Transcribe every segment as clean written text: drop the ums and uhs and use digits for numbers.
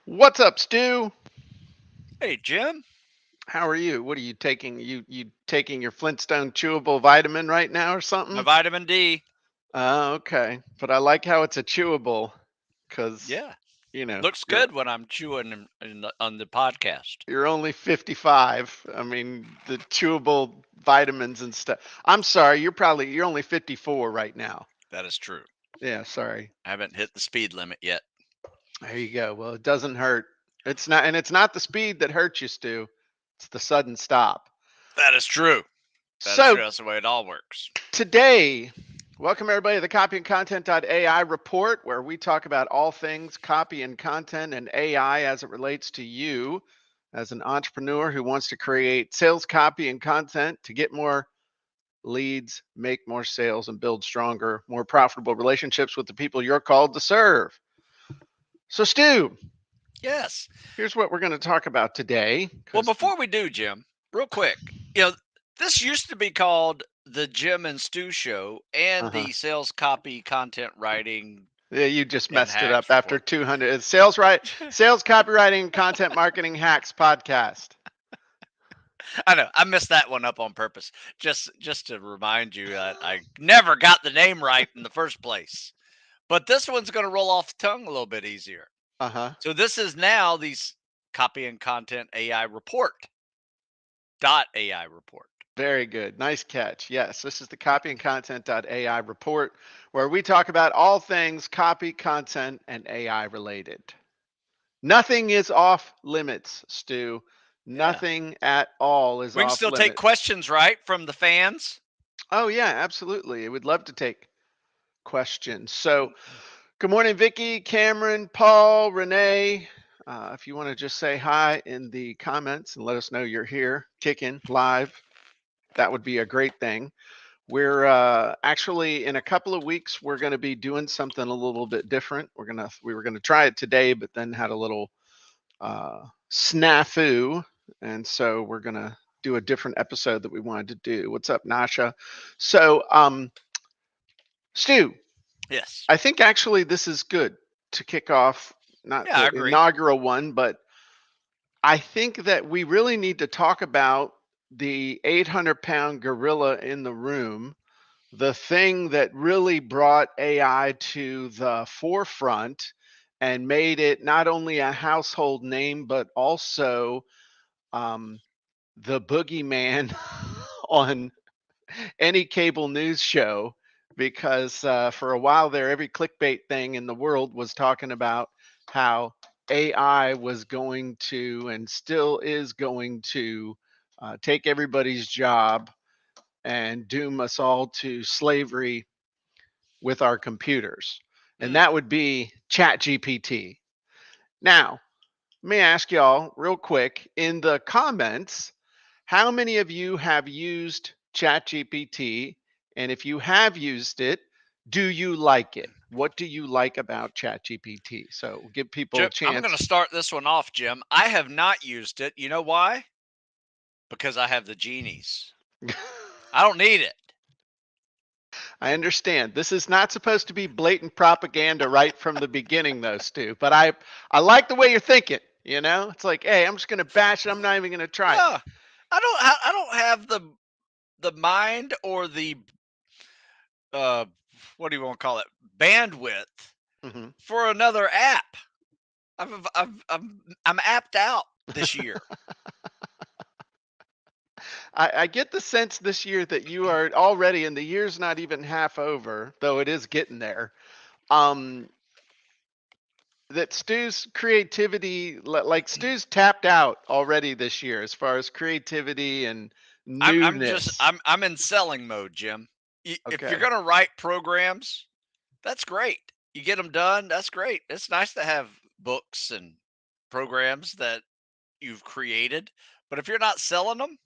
What's up, Stu? Hey, Jim. How are you? What are you taking? You taking your Flintstone chewable vitamin right now or My something? vitamin D. Okay. But I like how it's a chewable because, Yeah. you know, Looks you're good when I'm chewing on the podcast. you're only 55. I mean, the chewable vitamins and stuff. I'm sorry, you're only 54 right now. That is true. Yeah, sorry. I haven't hit the speed limit yet. There you go. Well, it doesn't hurt. It's not the speed that hurts you, Stu. It's the sudden stop. That is true. That is So true. That's the way it all works. today, welcome everybody to the CopyAndContent.AI Report, where we talk about all things copy and content and AI as it relates to you as an entrepreneur who wants to create sales copy and content to get more leads, make more sales, and build stronger, more profitable relationships with the people you're called to serve. So, Stu, Yes. here's what we're going to talk about today. Well, Because, before we do, Jim, real quick, this used to be called the Jim and Stu Show and uh-huh. the Sales Copy Content Writing Yeah, you just and messed it up Hacks after Report. 200. It's sales copywriting, content marketing hacks podcast. I know. I messed that one up on purpose. Just to remind you that I never got the name right in the first place. But this one's going to roll off the tongue a little bit easier. Uh huh. So this is now the Copy and Content AI Report dot AI Report. Very good. Nice catch. Yes, this is the CopyAndContent.AI report where we talk about all things copy, content, and AI related. Nothing is off limits, Stu. Yeah. Nothing at all is We can off still take limits. questions, right, from the fans. Oh, yeah, absolutely. I would love to take questions. So, good morning, Vicky, Cameron, Paul, Renee. If you want to just say hi in the comments and let us know you're here, kicking live, that would be a great thing. We're actually in a couple of weeks. We're going to be doing something a little bit different. We were gonna try it today, but then had a little snafu, and so we're gonna do a different episode that we wanted to do. What's up, Nasha? So, Stu, Yes. I think actually this is good to kick off, not Yeah, I the agree. inaugural one, but I think that we really need to talk about the 800-pound gorilla in the room, the thing that really brought AI to the forefront and made it not only a household name, but also um, the boogeyman on any cable news show. Because for a while there, every clickbait thing in the world was talking about how AI was going to and still is going to take everybody's job and doom us all to slavery with our computers. And Mm. that would be ChatGPT. Now, let me ask y'all real quick in the comments, how many of you have used ChatGPT? And if you have used it, do you like it? What do you like about ChatGPT? So we'll give people Jim, a I'm going chance. to start this one off, Jim. I have not used it. You know why? Because I have the genies. I don't need it. I understand. This is not supposed to be blatant propaganda right from the beginning, though, Stu. But I like the way you're thinking. You know, it's like, hey, I'm just going to bash it. I'm not even going to try it. No, I don't have the mind or the uh what do you want to call it, bandwidth Hmm. for another app. I'm apped out this year. I get the sense this year that you are already, and the year's not even half over, though it is getting there. Um, that Stu's creativity, like Stu's tapped out already this year as far as creativity and newness. I'm in selling mode, Jim. If you're Okay. gonna write programs, that's great. You get them done, that's great. It's nice to have books and programs that you've created, but if you're not selling them,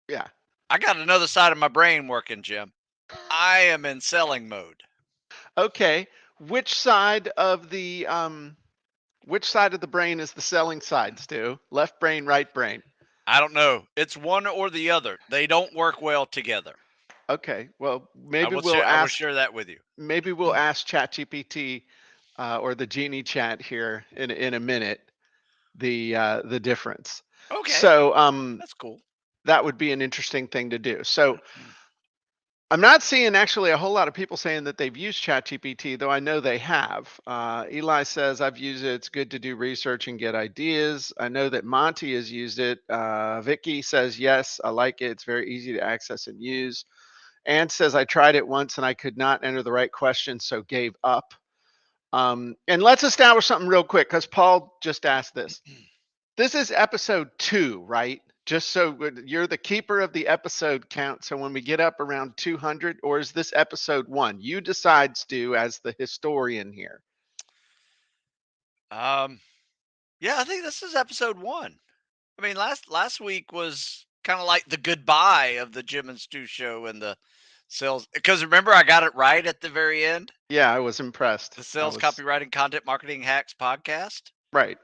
Yeah. I got another side of my brain working, Jim. I am in selling mode. Okay. Which side of the which side of the brain is the selling side, Stu? Left brain, right brain. I don't know. It's one or the other. They don't work well together. Okay. Well, I will share that with you. maybe we'll ask ChatGPT or the Genie chat here in a minute the difference. Okay, So that's cool. that would be an interesting thing to do. So I'm not seeing actually a whole lot of people saying that they've used ChatGPT, though I know they have. Eli says, I've used it. It's good to do research and get ideas. I know that Monty has used it. Vicky says, yes, I like it. It's very easy to access and use. Ann says, I tried it once and I could not enter the right question, so gave up. And let's establish something real quick because Paul just asked this. This is episode 2, right? Just so you're the keeper of the episode count. So when we get up around 200, or is this episode 1? You decide, Stu, as the historian here. Um, yeah, I think this is episode 1. I mean, last week was kind of like the goodbye of the Jim and Stu show and the sales. Because remember, I got it right at the very end. Yeah, I was impressed. The I sales, was copywriting, content marketing hacks podcast. right.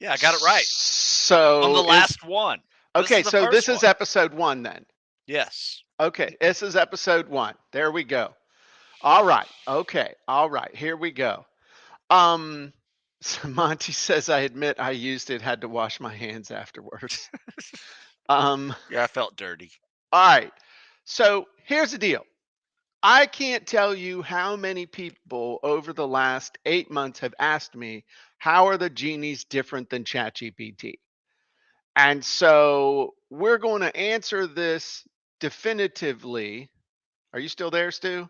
Yeah, I got it right on the So is last one. This is okay. the So first this is one. episode 1 then. Yes. Okay, this is episode 1. There we go. All right. Okay. All right. Here we go. So Monty says, I admit I used it, had to wash my hands afterwards. Um, Yeah, I felt dirty. all right. So here's the deal. I can't tell you how many people over the last 8 months have asked me, how are the genies different than ChatGPT? And so we're going to answer this definitively. Are you still there, Stu?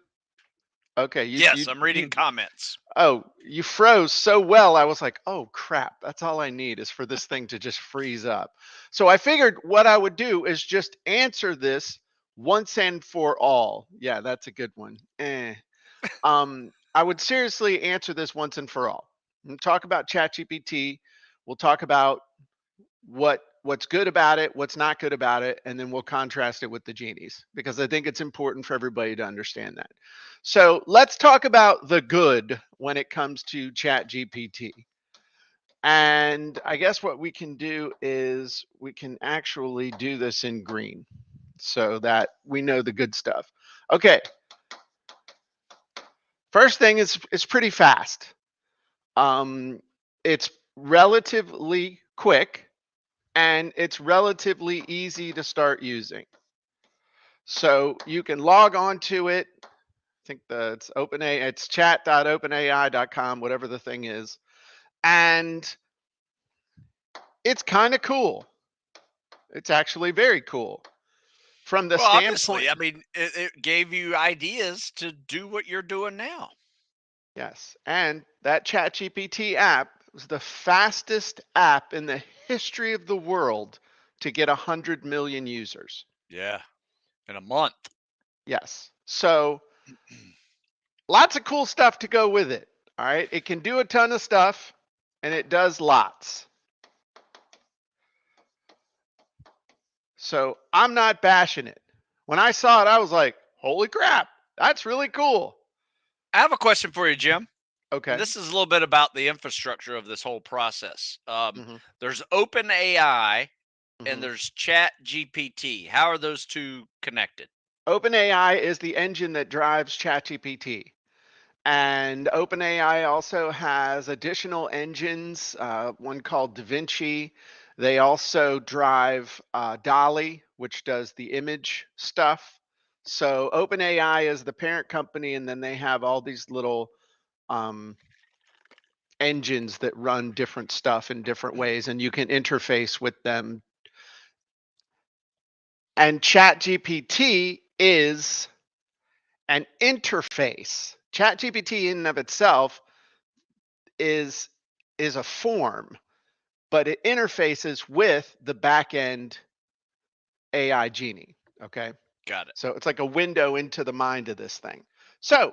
Okay, Yes, I'm reading comments. oh, you froze so well. I was like, oh crap, that's all I need is for this thing to just freeze up. So I figured what I would do is just answer this once and for all. Yeah, that's a good one. I would seriously answer this once and for all. We'll talk about ChatGPT. We'll talk about what's good about it, what's not good about it, and then we'll contrast it with the genies because I think it's important for everybody to understand that. So let's talk about the good when it comes to Chat GPT. And I guess what we can do is we can actually do this in green so that we know the good stuff. Okay, first thing is it's pretty fast. It's relatively quick and it's relatively easy to start using. So you can log on to it. I think it's it's chat.openai.com, whatever the thing is. And it's kind of cool. It's actually very cool from the Well, obviously, standpoint. I mean, it gave you ideas to do what you're doing now. Yes. And that ChatGPT app was the fastest app in the history of the world to get 100 million users. Yeah, in a month. Yes. So lots of cool stuff to go with it. All right. It can do a ton of stuff and it does lots. So I'm not bashing it. When I saw it, I was like, holy crap, that's really cool. I have a question for you, Jim. And Okay. this is a little bit about the infrastructure of this whole process. hmm There's OpenAI and hmm there's Chat GPT. How are those two connected? OpenAI is the engine that drives ChatGPT. And OpenAI also has additional engines, one called DaVinci. They also drive Dolly, which does the image stuff. So OpenAI is the parent company, and then they have all these little um, engines that run different stuff in different ways, and you can interface with them. And ChatGPT is an interface. ChatGPT in and of itself is is a form, but it interfaces with the back end AI genie. Okay. Got it. So it's like a window into the mind of this thing. So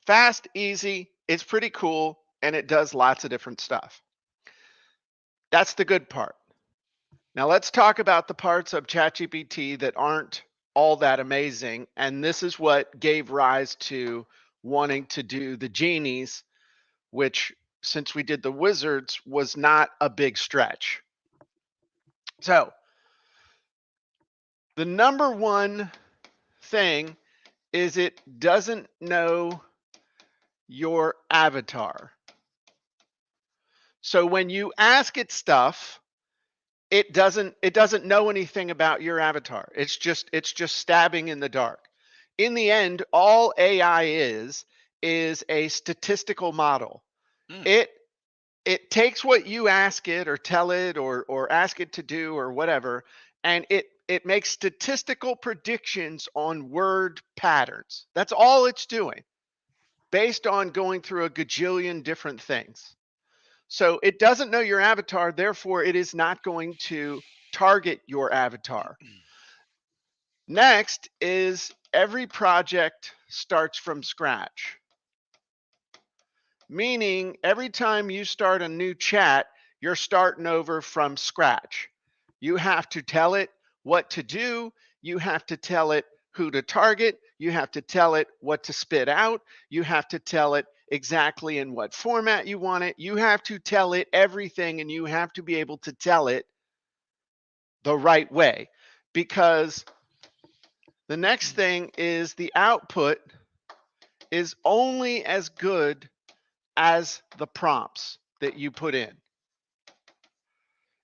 fast, easy, it's pretty cool, and it does lots of different stuff. That's the good part. Now let's talk about the parts of ChatGPT that aren't all that amazing. And this is what gave rise to wanting to do the genies, which since we did the wizards was not a big stretch. So the number one thing is it doesn't know your avatar. So when you ask it stuff, it doesn't know anything about your avatar. It's just stabbing in the dark. In the end, all AI is a statistical model. Hmm. It takes what you ask it or tell it or ask it to do or whatever, and it makes statistical predictions on word patterns. That's all it's doing, based on going through a gajillion different things. So it doesn't know your avatar, therefore it is not going to target your avatar. Next is every project starts from scratch, meaning every time you start a new chat, you're starting over from scratch. You have to tell it what to do, you have to tell it who to target, you have to tell it what to spit out, you have to tell it exactly in what format you want it, you have to tell it everything, and you have to be able to tell it the right way. Because the next thing is the output is only as good as the prompts that you put in.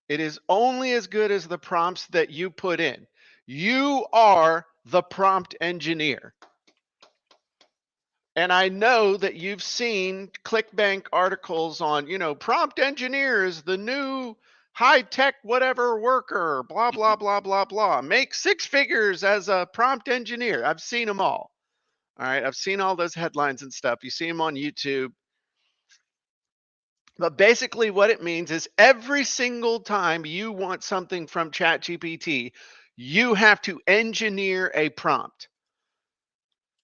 It is only as good as the prompts that you put in. You are the prompt engineer. And I know that you've seen ClickBank articles on, prompt engineer is the new high-tech whatever worker, blah, blah, blah, blah, blah. Make six figures as a prompt engineer. I've seen them all. All right. I've seen all those headlines and stuff. You see them on YouTube. But basically, what it means is every single time you want something from ChatGPT, you have to engineer a prompt.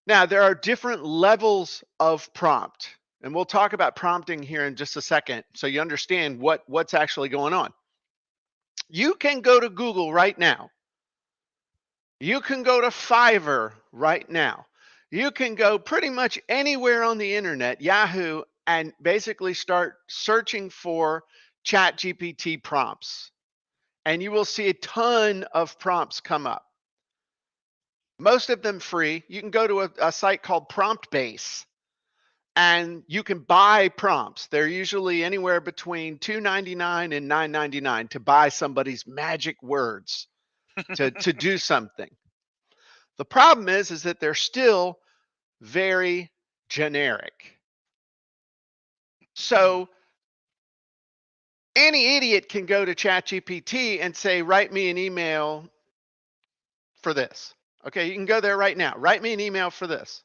Now, there are different levels of prompt, and we'll talk about prompting here in just a second so you understand what's actually going on. You can go to Google right now. You can go to Fiverr right now. You can go pretty much anywhere on the internet, Yahoo, and basically start searching for ChatGPT prompts. And you will see a ton of prompts come up. Most of them free. You can go to a site called PromptBase and you can buy prompts. They're usually anywhere between $2.99 and $9.99 to buy somebody's magic words to do something. The problem is that they're still very generic. So any idiot can go to ChatGPT and say, write me an email for this. Okay, you can go there right now. Write me an email for this.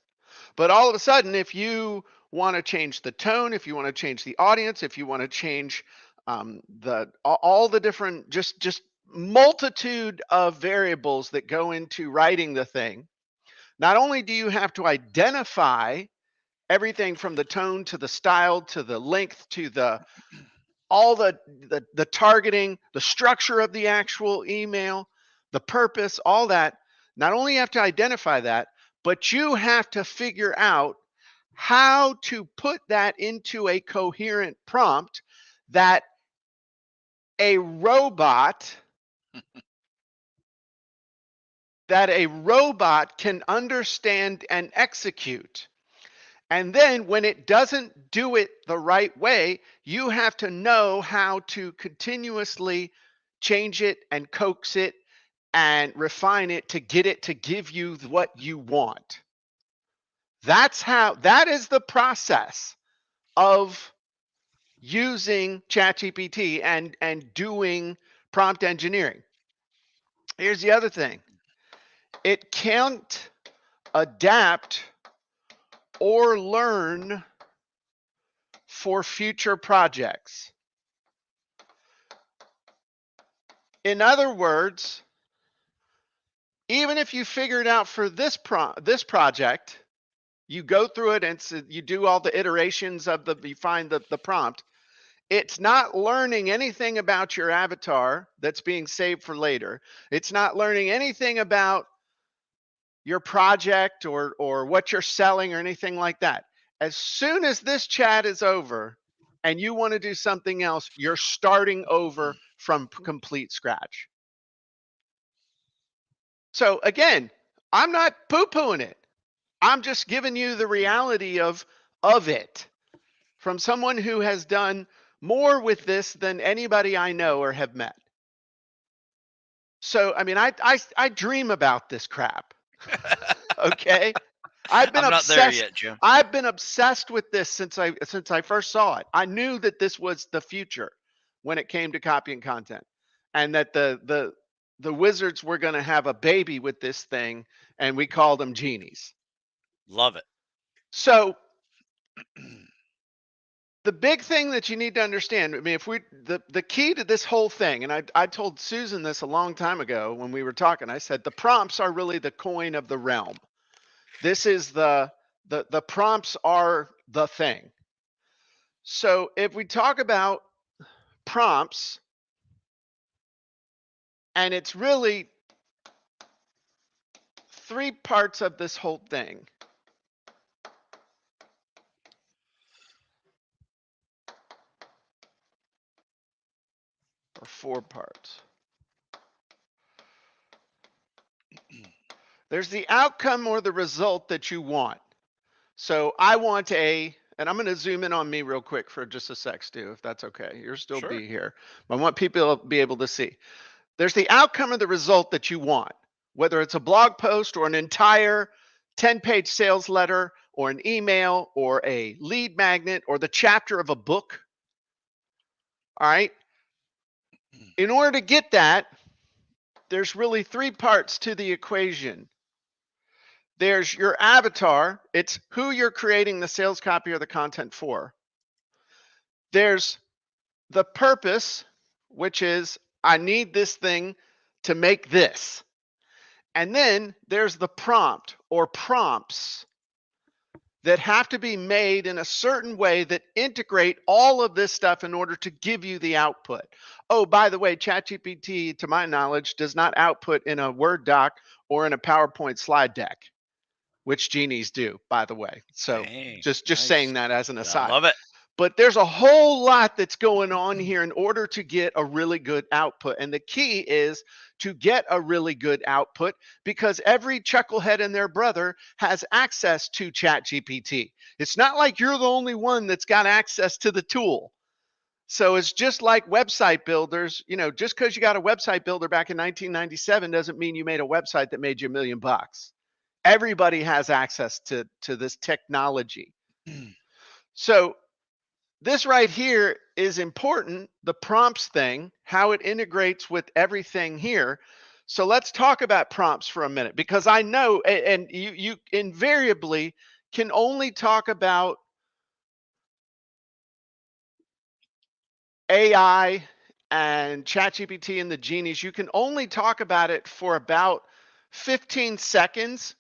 But all of a sudden, if you want to change the tone, if you want to change the audience, if you want to change all the different just multitude of variables that go into writing the thing, not only do you have to identify everything from the tone to the style to the length to all the targeting, the structure of the actual email, the purpose, all that. Not only you have to identify that, but you have to figure out how to put that into a coherent prompt that a robot can understand and execute. And then when it doesn't do it the right way, you have to know how to continuously change it and coax it and refine it to get it to give you what you want. That is the process of using ChatGPT and doing prompt engineering. Here's the other thing. It can't adapt or learn for future projects. In other words, even if you figure it out for this project, you go through it and you do all the iterations of you find the prompt, it's not learning anything about your avatar that's being saved for later. It's not learning anything about your project or what you're selling or anything like that. As soon as this chat is over and you want to do something else, you're starting over from complete scratch. So again, I'm not poo-pooing it. I'm just giving you the reality of of it from someone who has done more with this than anybody I know or have met. So, I mean, I dream about this crap. Okay. I've been I'm not there obsessed. yet, Jim. I've been obsessed with this since I first saw it. I knew that this was the future when it came to copy and content, and that the wizards were going to have a baby with this thing, and we called them genies. Love it. So the big thing that you need to understand, I mean, if we the key to this whole thing, and I told Susan this a long time ago when we were talking, I said the prompts are really the coin of the realm. This is the prompts are the thing. So if we talk about prompts, and it's really three parts of this whole thing. Or four parts. There's the outcome or the result that you want. So I want and I'm going to zoom in on me real quick for just a sec, Stu, if that's okay. You'll still Sure. be here. But I want people to be able to see. There's the outcome or the result that you want, whether it's a blog post or an entire 10-page sales letter or an email or a lead magnet or the chapter of a book. All right. In order to get that, there's really three parts to the equation. There's your avatar. It's who you're creating the sales copy or the content for. There's the purpose, which is I need this thing to make this. And then there's the prompt or prompts that have to be made in a certain way that integrate all of this stuff in order to give you the output. Oh, by the way, ChatGPT, to my knowledge, does not output in a Word doc or in a PowerPoint slide deck, which genies do, by the way. So Dang, just nice. saying that as an I aside. love it. But there's a whole lot that's going on here in order to get a really good output. And the key is to get a really good output because every chucklehead and their brother has access to ChatGPT. It's not like you're the only one that's got access to the tool. So it's just like website builders, just because you got a website builder back in 1997 doesn't mean you made a website that made you $1 million. Everybody has access to this technology. So this right here is important, the prompts thing, how it integrates with everything here. So let's talk about prompts for a minute, because I know, and you invariably can only talk about AI and ChatGPT and the genies. You can only talk about it for about 15 seconds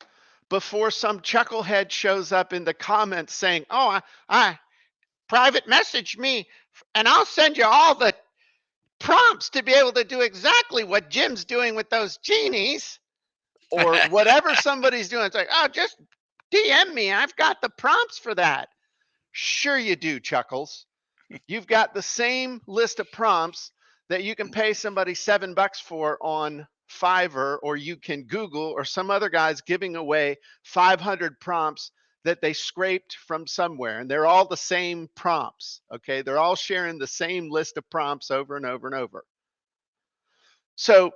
before some chucklehead shows up in the comments saying, oh, I private message me and I'll send you all the prompts to be able to do exactly what Jim's doing with those genies or whatever somebody's doing. It's like, oh, just DM me. I've got the prompts for that. Sure you do, Chuckles. You've got the same list of prompts that you can pay somebody $7 for on Fiverr, or you can Google, or some other guy's giving away 500 prompts that they scraped from somewhere, and they're all the same prompts. Okay, they're all sharing the same list of prompts over and over and over. So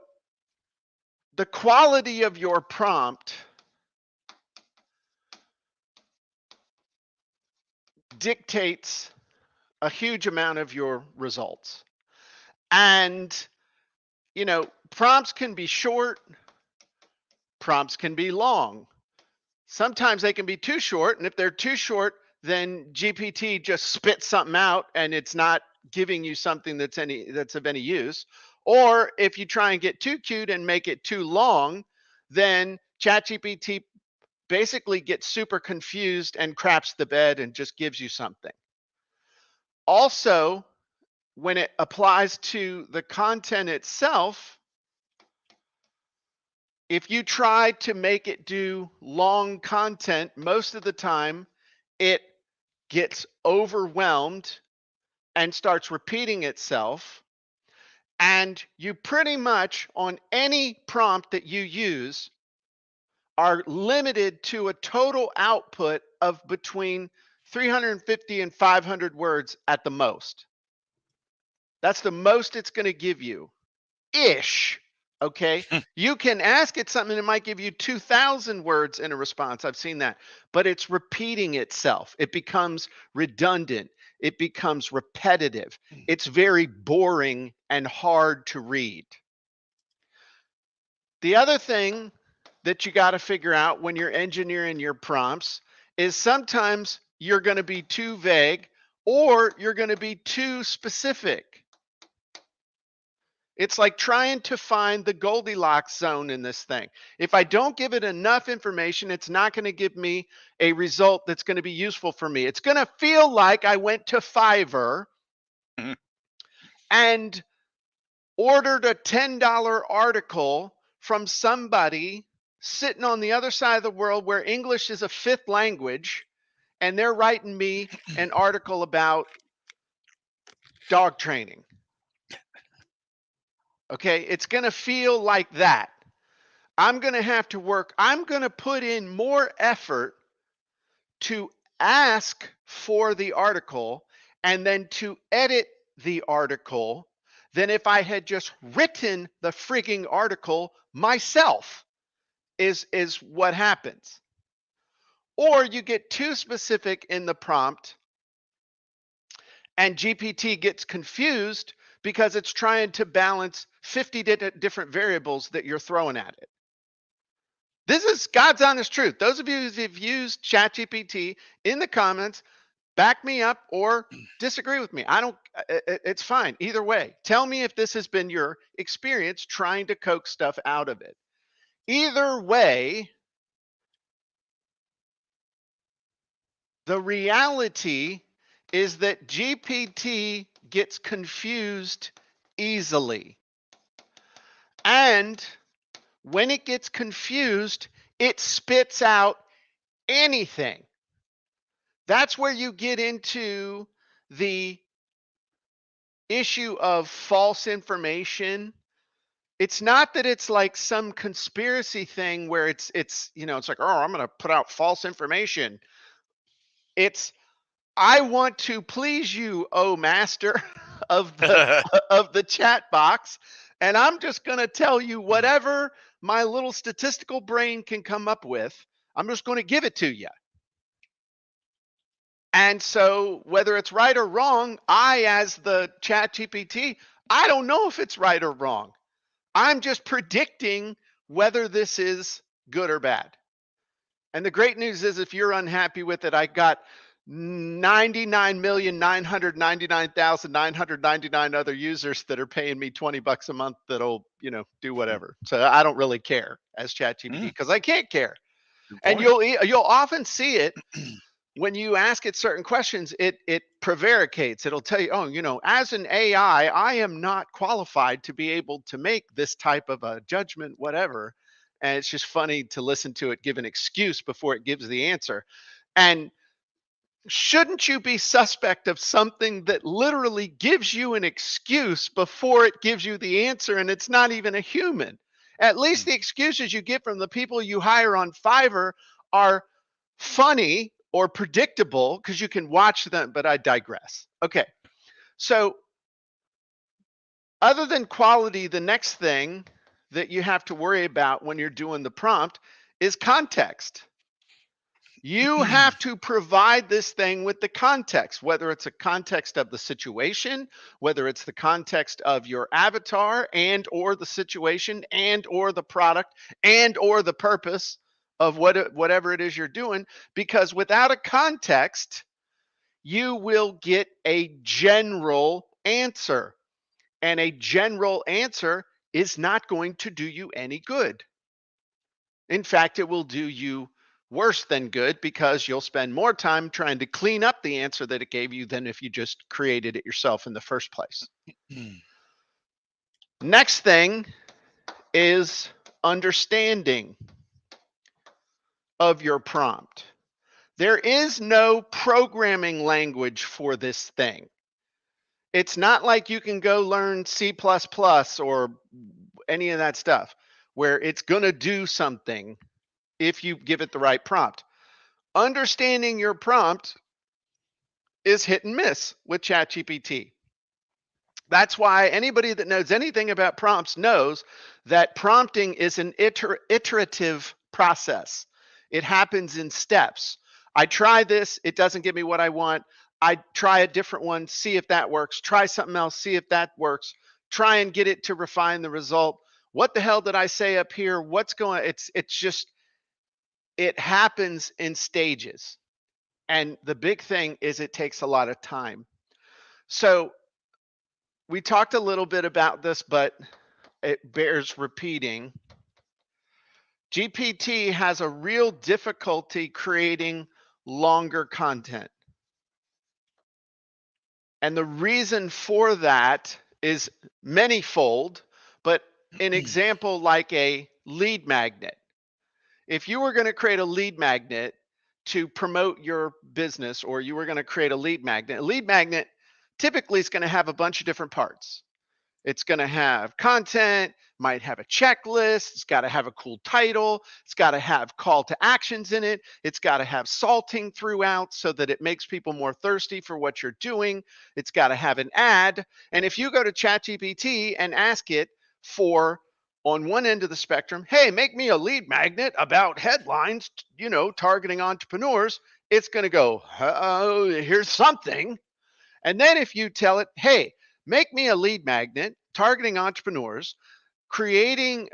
the quality of your prompt dictates a huge amount of your results. And prompts can be short, prompts can be long. Sometimes they can be too short, and if they're too short, then GPT just spits something out and it's not giving you something that's of any use. Or if you try and get too cute and make it too long, then ChatGPT basically gets super confused and craps the bed and just gives you something. Also, when it applies to the content itself, if you try to make it do long content, most of the time it gets overwhelmed and starts repeating itself. And you pretty much, on any prompt that you use, are limited to a total output of between 350 and 500 words at the most. That's the most it's going to give you ish. Okay. You can ask it something and it might give you 2,000 words in a response. I've seen that, but it's repeating itself. It becomes redundant. It becomes repetitive. It's very boring and hard to read. The other thing that you got to figure out when you're engineering your prompts is sometimes you're going to be too vague or you're going to be too specific. It's like trying to find the Goldilocks zone in this thing. If I don't give it enough information, it's not going to give me a result that's going to be useful for me. It's going to feel like I went to Fiverr and ordered a $10 article from somebody sitting on the other side of the world where English is a fifth language, and they're writing me an article about dog training. Okay, it's going to feel like that. I'm going to have to work. I'm going to put in more effort to ask for the article and then to edit the article than if I had just written the frigging article myself is what happens. Or you get too specific in the prompt and GPT gets confused because it's trying to balance 50 different variables that you're throwing at it. This is God's honest truth. Those of you who've used ChatGPT in the comments, back me up or disagree with me. It's fine. Either way, tell me if this has been your experience trying to coax stuff out of it. Either way, the reality is that GPT gets confused easily. And when it gets confused, it spits out anything. That's where you get into the issue of false information. It's not that it's like some conspiracy thing where it's like, oh, I'm going to put out false information. It's, I want to please you, oh master of the chat box, and I'm just going to tell you whatever my little statistical brain can come up with. I'm just going to give it to you. And so whether it's right or wrong, I, as the chat GPT, I don't know if it's right or wrong. I'm just predicting whether this is good or bad. And the great news is if you're unhappy with it, I got 99,999,999 other users that are paying me $20 a month that'll, do whatever. So I don't really care as ChatGPT because I can't care. And you'll often see it when you ask it certain questions, it prevaricates. It'll tell you, oh, as an AI, I am not qualified to be able to make this type of a judgment, whatever. And it's just funny to listen to it give an excuse before it gives the answer. And shouldn't you be suspect of something that literally gives you an excuse before it gives you the answer and it's not even a human? At least the excuses you get from the people you hire on Fiverr are funny or predictable because you can watch them, but I digress. Okay. So other than quality, the next thing that you have to worry about when you're doing the prompt is context. You have to provide this thing with the context, whether it's a context of the situation, whether it's the context of your avatar and or the situation and or the product and or the purpose of whatever it is you're doing, because without a context, you will get a general answer, and a general answer is not going to do you any good. In fact, it will do you worse than good because you'll spend more time trying to clean up the answer that it gave you than if you just created it yourself in the first place. Next thing is understanding of your prompt. There is no programming language for this thing. It's not like you can go learn C++ or any of that stuff where it's going to do something if you give it the right prompt. Understanding your prompt is hit and miss with ChatGPT. That's why anybody that knows anything about prompts knows that prompting is an iterative process. It happens in steps. I try this, it doesn't give me what I want. I try a different one, see if that works. Try something else, see if that works. Try and get it to refine the result. What the hell did I say up here? What's going? It's just it happens in stages. And the big thing is it takes a lot of time. So we talked a little bit about this, but it bears repeating. GPT has a real difficulty creating longer content. And the reason for that is manyfold, but an example like a lead magnet. If you were going to create a lead magnet to promote your business, or you were going to create a lead magnet typically is going to have a bunch of different parts. It's going to have content, might have a checklist, it's got to have a cool title, it's got to have call to actions in it, it's got to have salting throughout so that it makes people more thirsty for what you're doing, it's got to have an ad. And if you go to ChatGPT and ask it for, on one end of the spectrum, hey, make me a lead magnet about headlines, targeting entrepreneurs, it's going to go, oh, here's something. And then if you tell it, hey, make me a lead magnet targeting entrepreneurs,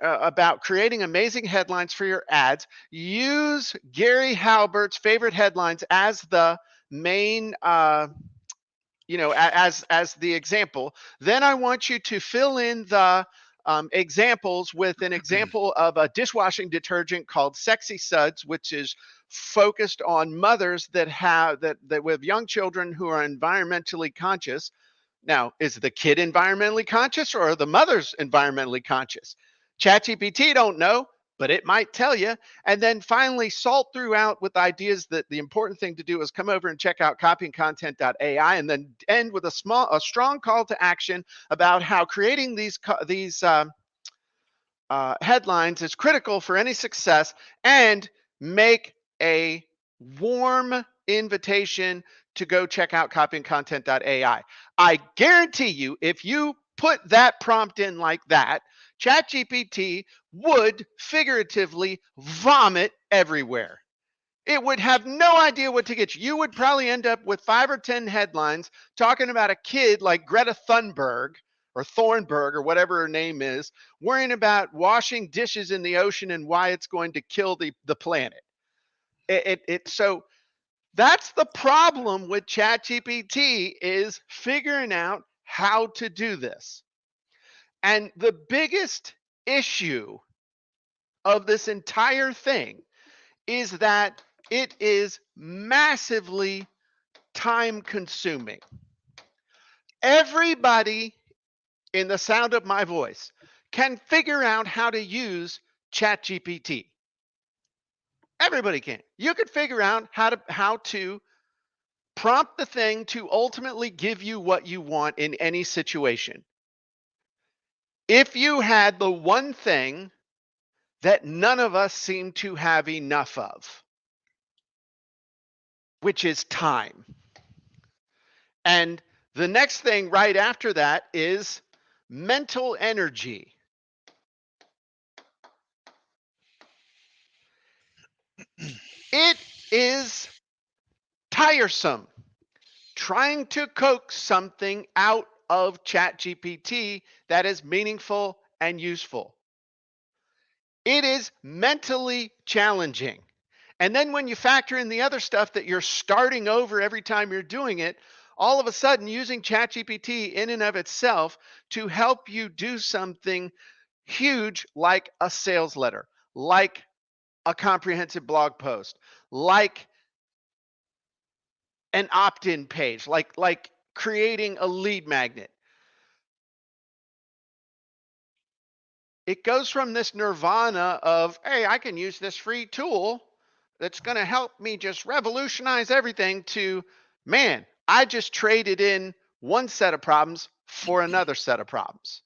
about creating amazing headlines for your ads, use Gary Halbert's favorite headlines as the main as the example, then I want you to fill in the examples with an example of a dishwashing detergent called Sexy Suds, which is focused on mothers that have that with young children who are environmentally conscious. Now, is the kid environmentally conscious or are the mothers environmentally conscious? ChatGPT don't know, but it might tell you. And then finally salt throughout with ideas that the important thing to do is come over and check out CopyAndContent.AI, and then end with a strong call to action about how creating these headlines is critical for any success, and make a warm invitation to go check out CopyAndContent.AI. I guarantee you, if you put that prompt in like that, ChatGPT would figuratively vomit everywhere. It would have no idea what to get you. You would probably end up with 5 or 10 headlines talking about a kid like Greta Thunberg or Thornburg or whatever her name is, worrying about washing dishes in the ocean and why it's going to kill the planet. So that's the problem with ChatGPT, is figuring out how to do this. And the biggest issue of this entire thing is that it is massively time consuming. Everybody in the sound of my voice can figure out how to use ChatGPT. Everybody can. You could figure out how to prompt the thing to ultimately give you what you want in any situation. If you had the one thing that none of us seem to have enough of, which is time. And the next thing right after that is mental energy. It is tiresome trying to coax something out of ChatGPT that is meaningful and useful. It is mentally challenging. And then when you factor in the other stuff that you're starting over every time you're doing it, all of a sudden using ChatGPT in and of itself to help you do something huge like a sales letter, like a comprehensive blog post, like an opt-in page, like creating a lead magnet. It goes from this nirvana of, hey, I can use this free tool that's going to help me just revolutionize everything, to, man, I just traded in one set of problems for another set of problems.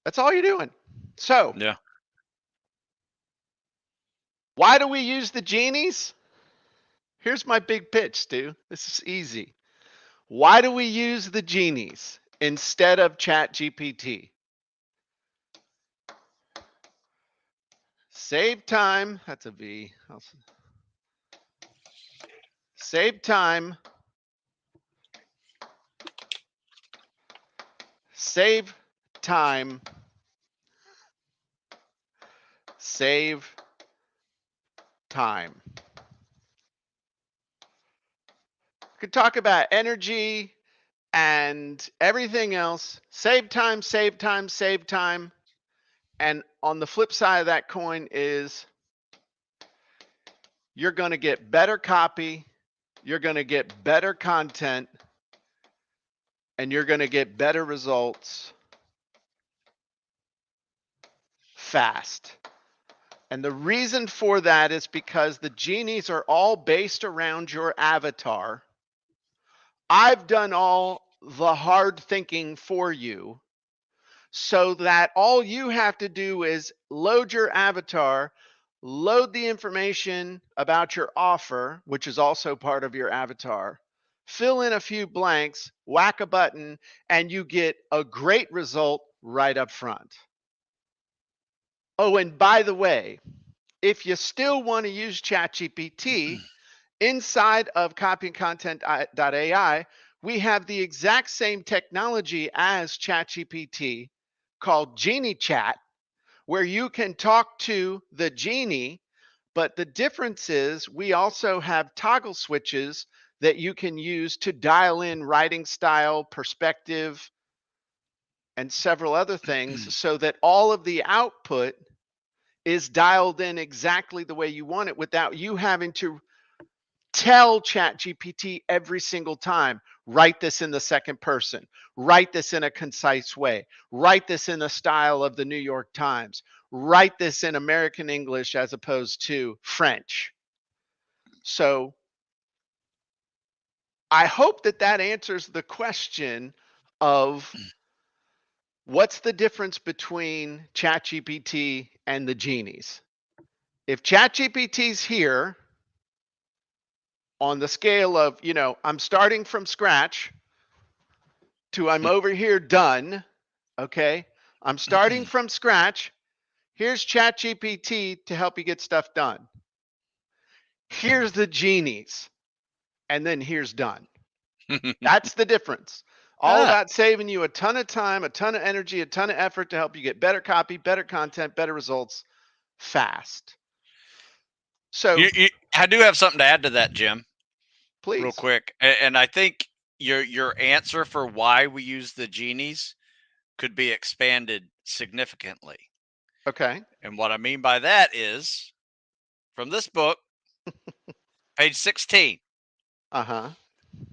That's all you're doing. So, Yeah. why do we use the genies? Here's my big pitch, Stu. This is easy. Why do we use the genies instead of ChatGPT? Save time. That's a V. Save time. Save time. Save time. We could talk about energy and everything else. Save time, save time, save time. And on the flip side of that coin is you're going to get better copy, you're going to get better content, and you're going to get better results fast. And the reason for that is because the genies are all based around your avatar. I've done all the hard thinking for you so that all you have to do is load your avatar, load the information about your offer, which is also part of your avatar, fill in a few blanks, whack a button, and you get a great result right up front. Oh, and by the way, if you still want to use ChatGPT, inside of CopyAndContent.AI, we have the exact same technology as ChatGPT called Genie Chat, where you can talk to the genie, but the difference is we also have toggle switches that you can use to dial in writing style, perspective, and several other things so that all of the output is dialed in exactly the way you want it without you having to tell ChatGPT every single time, write this in the second person, write this in a concise way, write this in the style of the New York Times, write this in American English as opposed to French. So I hope that that answers the question of what's the difference between ChatGPT and the genies. If ChatGPT's here on the scale of, I'm starting from scratch to I'm over here done, okay? I'm starting from scratch. Here's ChatGPT to help you get stuff done. Here's the genies, and then here's done. That's the difference. All Ah, about saving you a ton of time, a ton of energy, a ton of effort to help you get better copy, better content, better results fast. So I do have something to add to that, Jim, real please. quick. And I think your answer for why we use the genies could be expanded significantly. Okay. And what I mean by that is from this book, page 16. Uh-huh.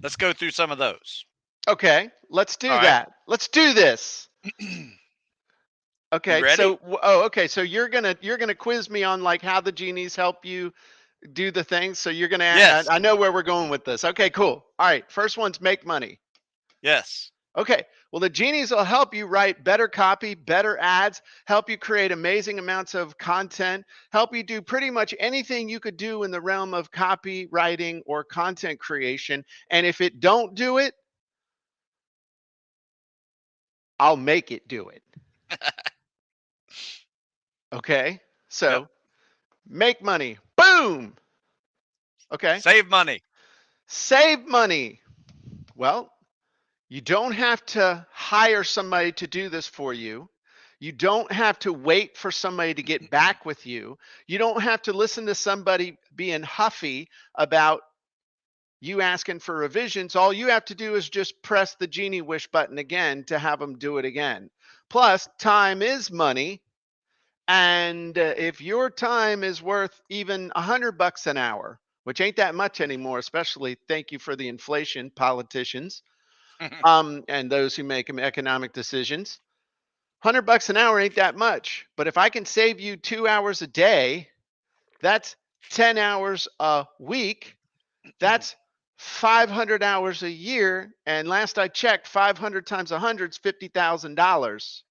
Let's go through some of those. Okay. Let's All do right. that. Let's do this. You Okay. ready? Okay. So you're gonna quiz me on like how the genies help you do the things. So you're gonna. Yes. I know where we're going with this. Okay. Cool. All right. First one's make money. Yes. Okay. Well, the genies will help you write better copy, better ads, help you create amazing amounts of content, help you do pretty much anything you could do in the realm of copywriting or content creation. And if it don't do it, I'll make it do it. Okay. Yep. So make money. Boom. Okay. Save money. Save money. Well, you don't have to hire somebody to do this for you. You don't have to wait for somebody to get back with you. You don't have to listen to somebody being huffy about you asking for revisions. All you have to do is just press the genie wish button again to have them do it again. Plus, time is money. And if your time is worth even $100 an hour, which ain't that much anymore, especially thank you for the inflation, politicians, and those who make economic decisions. $100 an hour ain't that much, but if I can save you 2 hours a day, that's 10 hours a week. That's 500 hours a year. And last I checked, 500 times 100 is $50,000.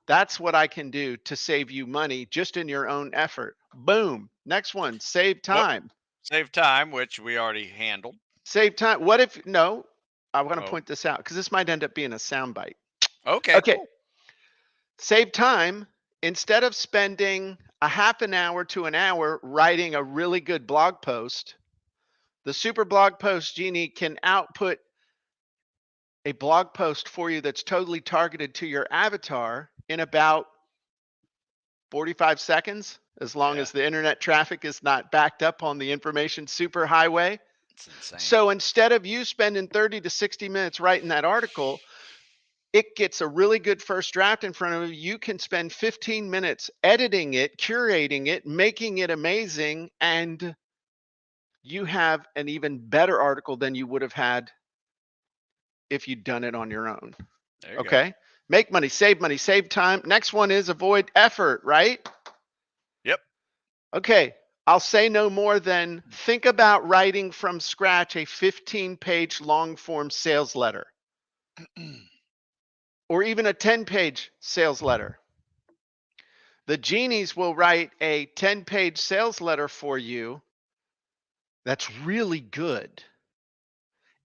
That's what I can do to save you money just in your own effort. Boom. Next one, save What? time. Save time, which we already handled. Save time. What if, no, I want to Oh, point this out because this might end up being a soundbite. okay, Okay. cool. Save time. Instead of spending a half an hour to an hour writing a really good blog post, the Super Blog Post Genie can output a blog post for you that's totally targeted to your avatar in about 45 seconds, as long Yeah, as the internet traffic is not backed up on the information superhighway. it's insane. So instead of you spending 30 to 60 minutes writing that article, it gets a really good first draft in front of you. You can spend 15 minutes editing it, curating it, making it amazing, and you have an even better article than you would have had if you'd done it on your own. There you go. Okay? Make money, save time. Next one is avoid effort, right? Yep. Okay, I'll say no more than think about writing from scratch a 15-page long form sales letter or even a 10-page sales letter. The genies will write a 10-page sales letter for you that's really good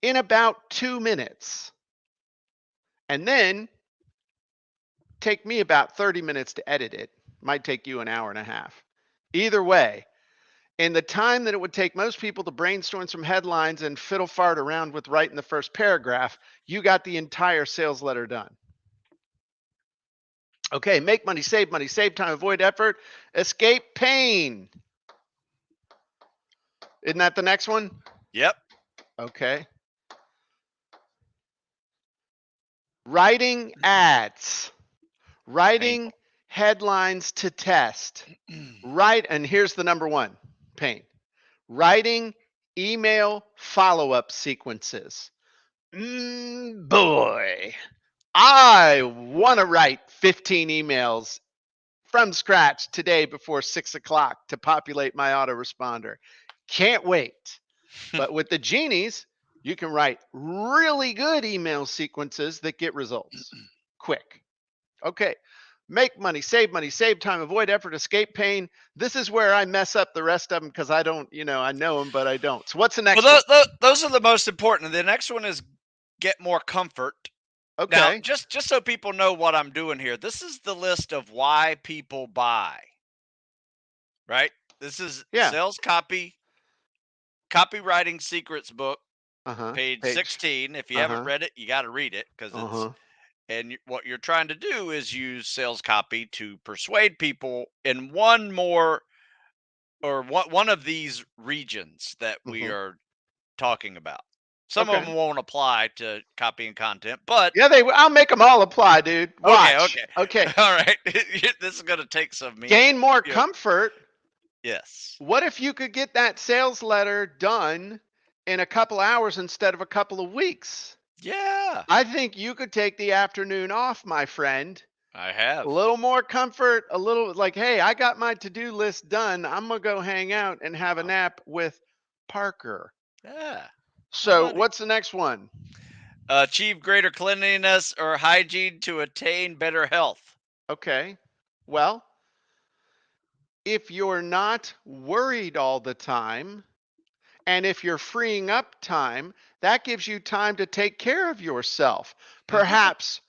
in about 2 minutes. And then take me about 30 minutes to edit it. Might take you an hour and a half. Either way, in the time that it would take most people to brainstorm some headlines and fiddle fart around with writing the first paragraph, you got the entire sales letter done. Okay, make money, save time, avoid effort, escape pain. Isn't that the next one? Yep. Okay. Writing ads, writing Painful. headlines to test. Right, and here's the number one pain. Writing email follow-up sequences. Boy, I want to write 15 emails from scratch today before 6 o'clock to populate my autoresponder. Can't wait. But with the genies, you can write really good email sequences that get results quick. Okay. Make money, save time, avoid effort, escape pain. This is where I mess up the rest of them because I don't, I know them, but I don't. So what's the Well, next one? those are the most important. The next one is get more comfort. Now, Okay. just so people know what I'm doing here, this is the list of why people buy. Right? This is Yeah. sales copy, copywriting secrets book, Uh-huh. page Page. 16. If you haven't Uh-huh. read it, you got to read it because it's Uh-huh. and what you're trying to do is use sales copy to persuade people in one more or one of these regions that we Uh-huh. are talking about. Some of Okay. them won't apply to copy and content, but Yeah, I'll make them all apply, dude. okay, Watch. okay. Okay. All right. This is going to take some me. Gain more You know, comfort. yes. What if you could get that sales letter done in a couple hours instead of a couple of weeks? Yeah, I think you could take the afternoon off, my friend. I A have. little more comfort, a little like, hey, I got my to-do list done. I'm gonna go hang out and have a Oh, nap with Parker. yeah. I'm So ready. what's the next one? Achieve greater cleanliness or hygiene to attain better health. Okay. Well, if you're not worried all the time, and if you're freeing up time, that gives you time to take care of yourself. Perhaps,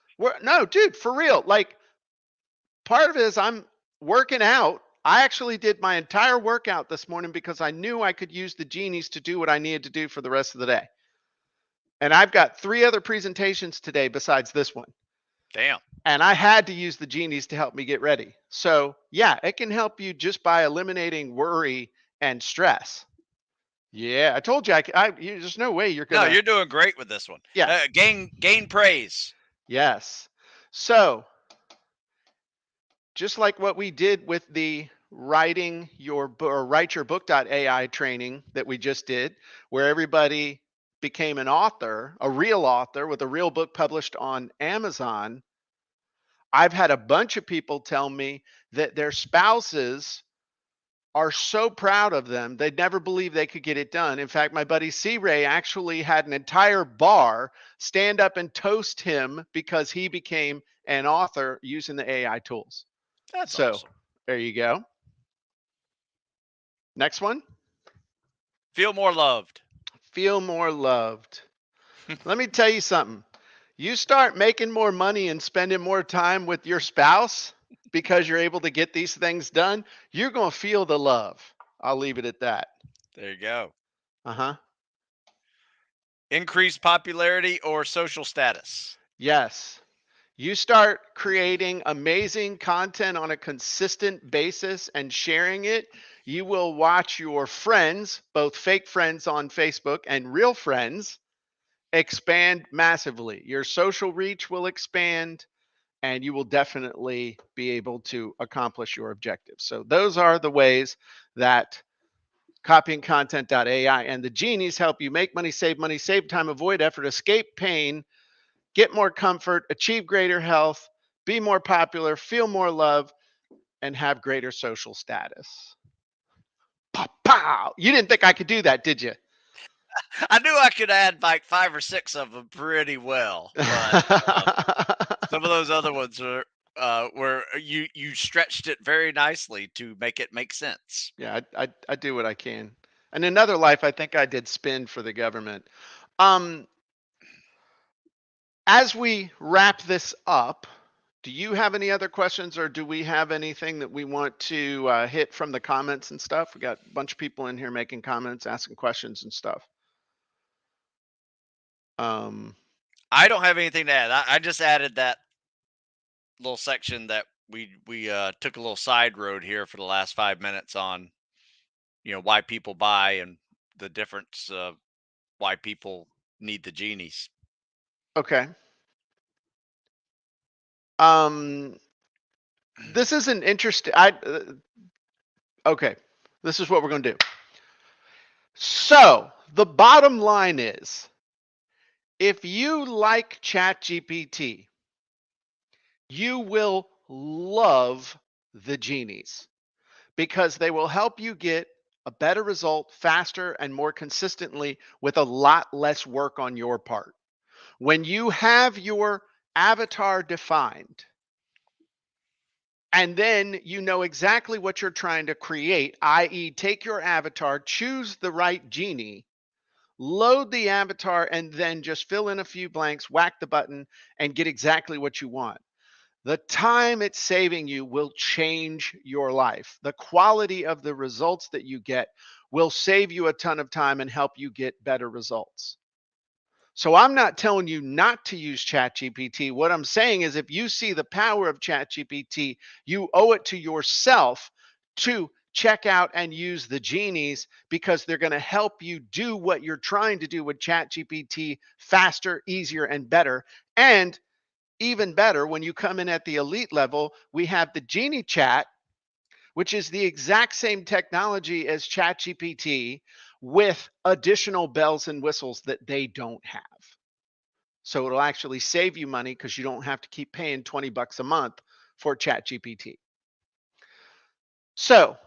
no, dude, for real. Like, part of it is I'm working out. I actually did my entire workout this morning because I knew I could use the genies to do what I needed to do for the rest of the day. And I've got 3 other presentations today besides this one. Damn. And I had to use the genies to help me get ready. So, yeah, it can help you just by eliminating worry and stress. Yeah, I told you, there's no way you're No, gonna. you're doing great with this one. Yeah, Gain praise. yes. So, just like what we did with the writing your book or write your book.ai training that we just did, where everybody became an author, a real author with a real book published on Amazon. I've had a bunch of people tell me that their spouses are so proud of them. They'd never believe they could get it done. In fact, my buddy C Ray actually had an entire bar stand up and toast him because he became an author using the AI tools. That's So awesome. there you go. Next one. Feel more loved. Feel more loved. Let me tell you something. You start making more money and spending more time with your spouse because you're able to get these things done, you're going to feel the love. I'll leave it at that. There you go. Uh huh. Increased popularity or social status. Yes. You start creating amazing content on a consistent basis and sharing it, you will watch your friends, both fake friends on Facebook and real friends, expand massively. Your social reach will expand and you will definitely be able to accomplish your objectives. So, those are the ways that CopyAndContent.AI and the genies help you make money, save time, avoid effort, escape pain, get more comfort, achieve greater health, be more popular, feel more love, and have greater social status. Pow, pow. You didn't think I could do that, did you? I knew I could add like 5 or 6 of them pretty well, but some of those other ones are where you stretched it very nicely to make it make sense. Yeah, I do what I can. And in another life, I think I did spin for the government. Um, as we wrap this up, do you have any other questions or do we have anything that we want to hit from the comments and stuff? We got a bunch of people in here making comments, asking questions and stuff. Um, I don't have anything to add. I just added that little section that we took a little side road here for the last 5 minutes on why people buy and the difference of why people need the genies. okay. Um, this is an interesting. Okay. This is what we're going to do. So the bottom line is, if you like ChatGPT, you will love the genies because they will help you get a better result faster and more consistently with a lot less work on your part. When you have your avatar defined, and then you know exactly what you're trying to create, i.e., take your avatar, choose the right genie, load the avatar, and then just fill in a few blanks, whack the button, and get exactly what you want. The time it's saving you will change your life. The quality of the results that you get will save you a ton of time and help you get better results. So I'm not telling you not to use ChatGPT. What I'm saying is if you see the power of ChatGPT, you owe it to yourself to check out and use the genies because they're going to help you do what you're trying to do with ChatGPT faster, easier, and better. And even better, when you come in at the elite level, we have the Genie Chat, which is the exact same technology as ChatGPT with additional bells and whistles that they don't have. So it'll actually save you money because you don't have to keep paying $20 a month for ChatGPT. So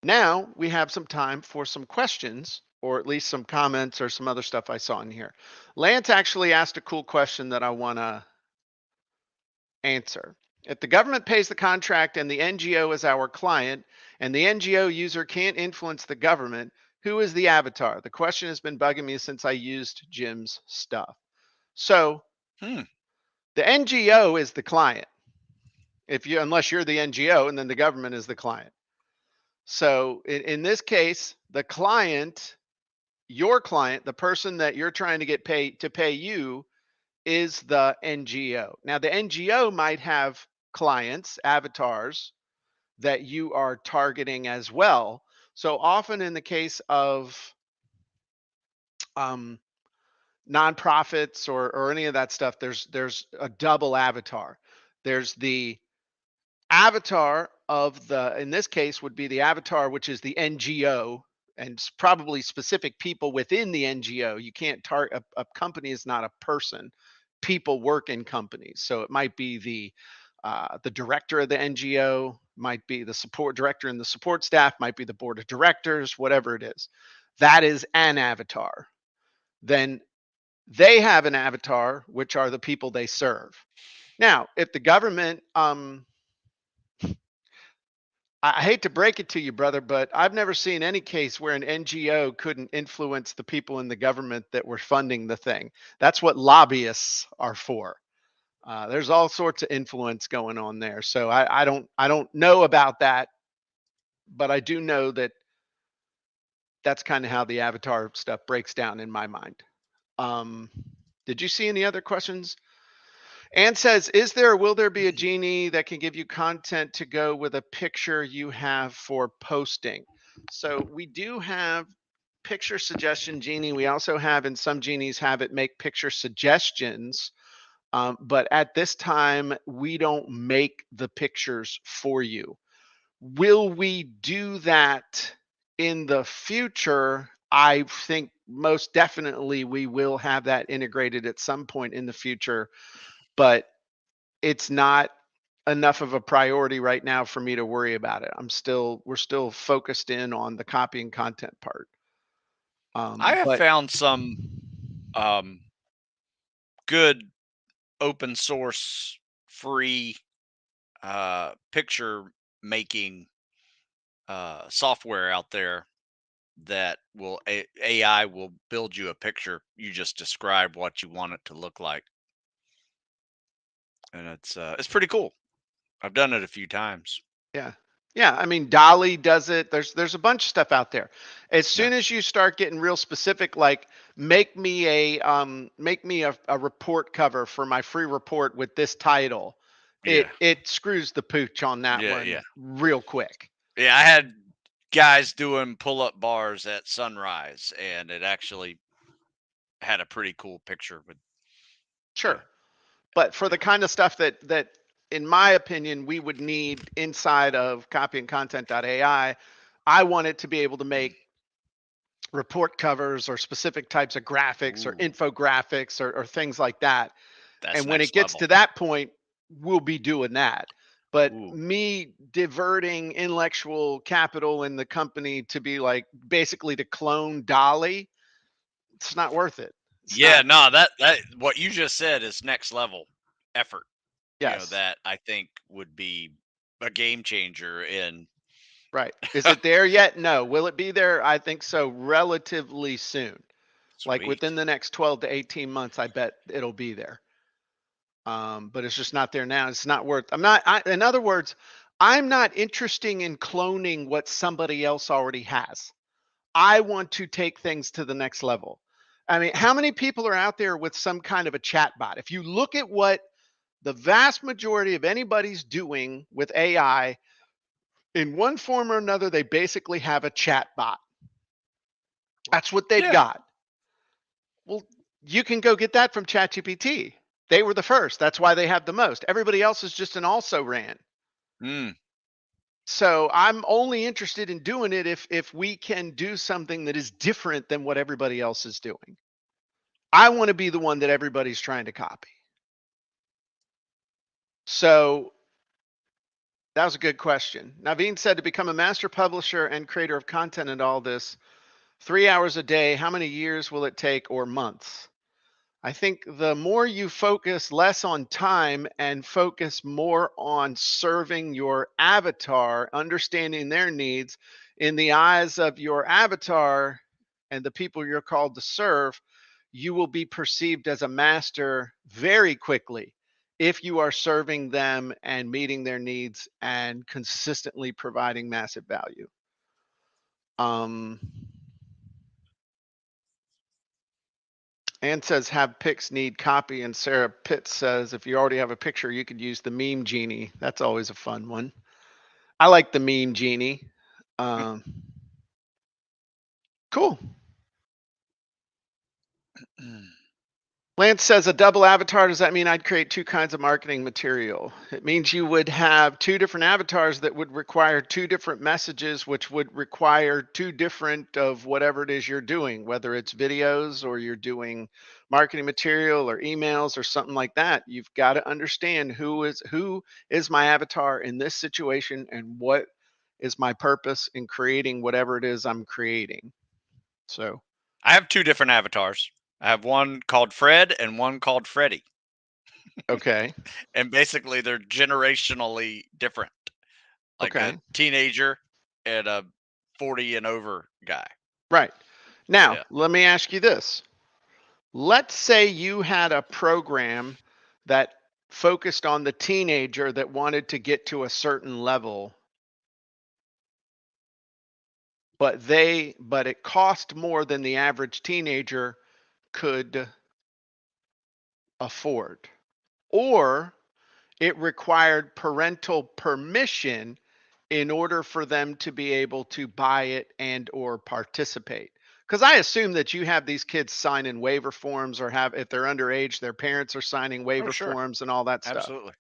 now we have some time for some questions, or at least some comments or some other stuff I saw in here. Lance actually asked a cool question that I want to answer. If the government pays the contract and the NGO is our client, and the NGO user can't influence the government, who is the avatar? The question has been bugging me since I used Jim's stuff. So Hmm. the NGO is the client. Unless you're the NGO, and then the government is the client. So in this case, the client, your client, the person that you're trying to get paid to pay you, is the NGO. Now, the NGO might have clients, avatars that you are targeting as well. So often in the case of um, nonprofits or any of that stuff, there's a double avatar. There's the avatar of the, in this case would be the avatar, which is the NGO, and probably specific people within the NGO. You can't target a company is not a person. People work in companies, so it might be the director of the NGO, might be the support director and the support staff, might be the board of directors, whatever it is. That is an avatar. Then they have an avatar, which are the people they serve. Now, if the government I hate to break it to you, brother, but I've never seen any case where an NGO couldn't influence the people in the government that were funding the thing. That's what lobbyists are for. There's all sorts of influence going on there. So I don't know about that, but I do know that that's kind of how the avatar stuff breaks down in my mind. Um, did you see any other questions? Ann says, "Is there or will there be a genie that can give you content to go with a picture you have for posting?" So we do have picture suggestion genie. We also have, and some genies have it make picture suggestions. But at this time, we don't make the pictures for you. Will we do that in the future? I think most definitely we will have that integrated at some point in the future, but it's not enough of a priority right now for me to worry about it. We're still focused in on the copy and content part. I have But found some um, good open source free picture making software out there that AI will build you a picture. You just describe what you want it to look like, and it's pretty cool. I've done it a few times. yeah. Yeah, I mean Dolly does it. There's a bunch of stuff out there. As Yeah, soon as you start getting real specific, like make me a report cover for my free report with this title, yeah, it screws the pooch on that yeah, one yeah, real quick. yeah. I had guys doing pull-up bars at sunrise, and it actually had a pretty cool picture with yeah, Sure. But for the kind of stuff that in my opinion we would need inside of CopyAndContent.AI, I want it to be able to make report covers or specific types of graphics or ooh, infographics or things like that. that's And when it next gets level. to that point, we'll be doing that. But Ooh, me diverting intellectual capital in the company to be like basically to clone Dolly, it's not worth it. It's yeah, not. no, that what you just said is next level effort. Yes. That I think would be a game changer in Right. Is it there yet? No. Will it be there? I think so relatively soon. Like within sweet. the next 12 to 18 months, I bet it'll be there. But it's just not there now. It's not worth. In other words, I'm not interested in cloning what somebody else already has. I want to take things to the next level. I mean, how many people are out there with some kind of a chat bot? If you look at what the vast majority of anybody's doing with AI, in one form or another, they basically have a chat bot. That's what they've Yeah. got. Well, you can go get that from ChatGPT. They were the first. That's why they have the most. Everybody else is just an also ran. Mm. So I'm only interested in doing it if we can do something that is different than what everybody else is doing. I want to be the one that everybody's trying to copy. So that was a good question. Naveen said, to become a master publisher and creator of content and all this, 3 hours a day, how many years will it take or months? I think the more you focus less on time and focus more on serving your avatar, understanding their needs in the eyes of your avatar and the people you're called to serve, you will be perceived as a master very quickly if you are serving them and meeting their needs and consistently providing massive value. Um, Ann says, have pics need copy. And Sarah Pitts says, if you already have a picture, you could use the meme genie. That's always a fun one. I like the meme genie. Um, cool. Lance says, a double avatar, does that mean I'd create two kinds of marketing material? It means you would have two different avatars that would require two different messages, which would require two different of whatever it is you're doing, whether it's videos or you're doing marketing material or emails or something like that. You've got to understand who is my avatar in this situation and what is my purpose in creating whatever it is I'm creating. So, I have two different avatars. I have one called Fred and one called Freddy, okay. and basically they're generationally different. like a Okay. teenager and a 40 and over guy. Right. Now, Yeah. let me ask you this. Let's say you had a program that focused on the teenager that wanted to get to a certain level, but it cost more than the average teenager could afford. Or it required parental permission in order for them to be able to buy it and or participate. Because I assume that you have these kids sign in waiver forms, or have, if they're underage, their parents are signing Oh, waiver sure. forms and all that stuff. Absolutely.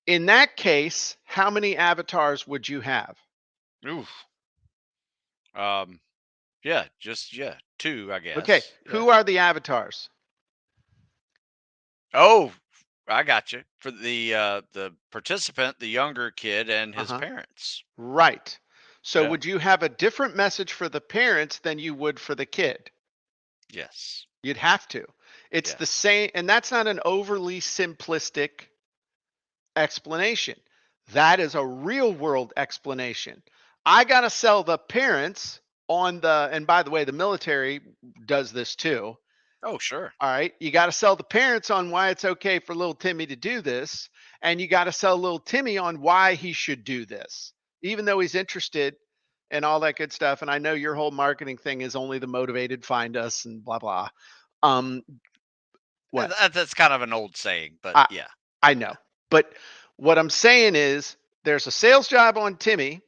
In that case, how many avatars would you have? Oof. Um, yeah, just two, I Okay, guess. Yeah. who are the avatars? Oh, I got you. For the participant, the younger kid and his Uh-huh. parents. Right. So Yeah. would you have a different message for the parents than you would for the kid? Yes. You'd have to. It's the Yes. same, and that's not an overly simplistic explanation. That is a real world explanation. I got to sell the parents on and by the way, the military does this too. Oh, sure. All right. You got to sell the parents on why it's okay for little Timmy to do this. And you got to sell little Timmy on why he should do this, even though he's interested and all that good stuff. And I know your whole marketing thing is only the motivated find us and blah, blah. Um, what? That's kind of an old saying, but I, yeah. I know. But what I'm saying is there's a sales job on Timmy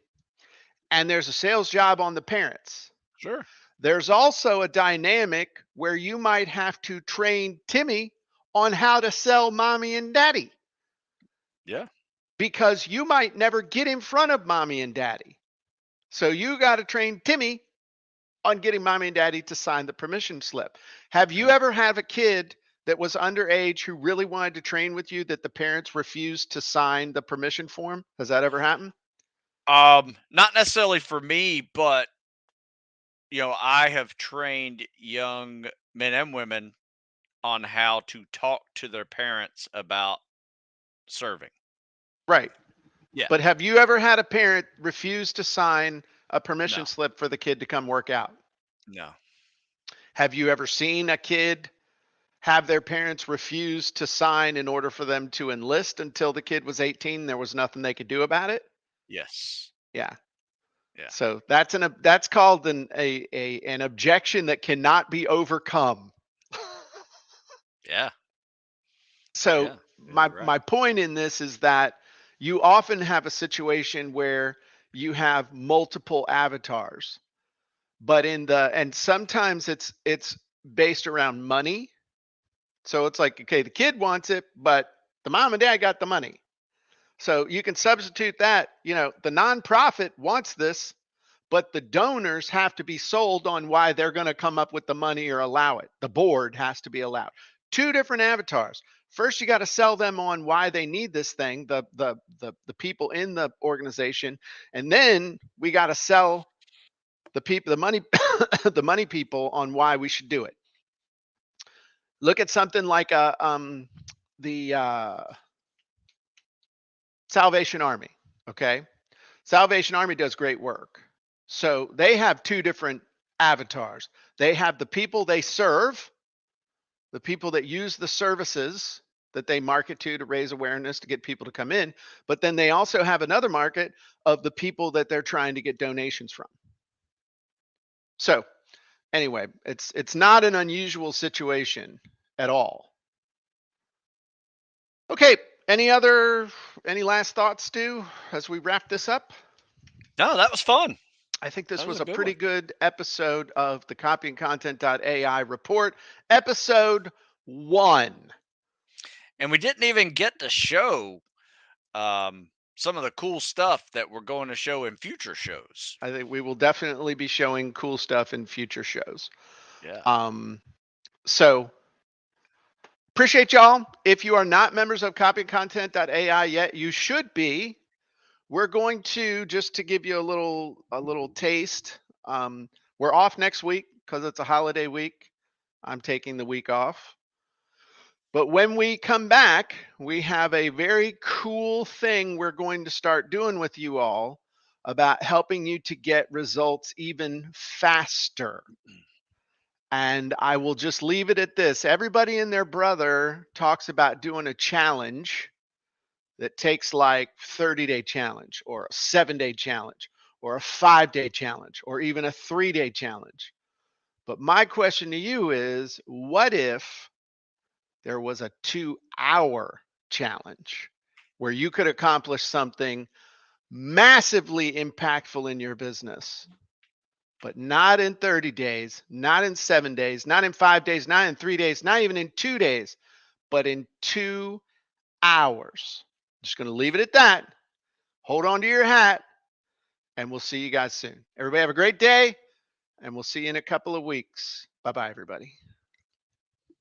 and there's a sales job on the parents. Sure. There's also a dynamic where you might have to train Timmy on how to sell mommy and daddy, Yeah. because you might never get in front of mommy and daddy. So you got to train Timmy on getting mommy and daddy to sign the permission slip. Have you Yeah. ever had a kid that was underage who really wanted to train with you that the parents refused to sign the permission form? Has that ever happened? Not necessarily for me, but I have trained young men and women on how to talk to their parents about serving. Right. Yeah. But have you ever had a parent refuse to sign a permission No. slip for the kid to come work out? No. Have you ever seen a kid have their parents refuse to sign in order for them to enlist until the kid was 18? There was nothing they could do about it. Yes. Yeah. Yeah. So that's called an objection that cannot be overcome. Yeah. So Yeah. Yeah. my You're right. my point in this is that you often have a situation where you have multiple avatars, but and sometimes it's based around money. So it's like, okay, the kid wants it, but the mom and dad got the money. So you can substitute that, the nonprofit wants this, but the donors have to be sold on why they're going to come up with the money or allow it. The board has to be allowed. Two different avatars. First, you got to sell them on why they need this thing, the people in the organization, and then we got to sell the people, the money, the money people on why we should do it. Look at something like the Salvation Army. Okay, Salvation Army does great work. So they have two different avatars. They have the people they serve, the people that use the services that they market to raise awareness to get people to come in. But then they also have another market of the people that they're trying to get donations from. So anyway, it's not an unusual situation at all. Okay, any last thoughts, Stu, as we wrap this up? No, that was fun. I think That this was was a a good pretty one. good episode of the CopyAndContent.AI report, episode 1. And we didn't even get to show some of the cool stuff that we're going to show in future shows. I think we will definitely be showing cool stuff in future shows. Yeah. Um, so appreciate y'all. If you are not members of CopyAndContent.AI yet, you should be. We're going to, just to give you a little taste. We're off next week because it's a holiday week. I'm taking the week off. But when we come back, we have a very cool thing we're going to start doing with you all about helping you to get results even faster. And I will just leave it at this. Everybody and their brother talks about doing a challenge that takes like 30-day challenge or a 7-day challenge or a 5-day challenge or even a 3-day challenge. But my question to you is, what if there was a 2-hour challenge where you could accomplish something massively impactful in your business, but not in 30 days, not in 7 days, not in 5 days, not in 3 days, not even in 2 days, but in 2 hours. Just going to leave it at that. Hold on to your hat, and we'll see you guys soon. Everybody have a great day, and we'll see you in a couple of weeks. Bye-bye, everybody.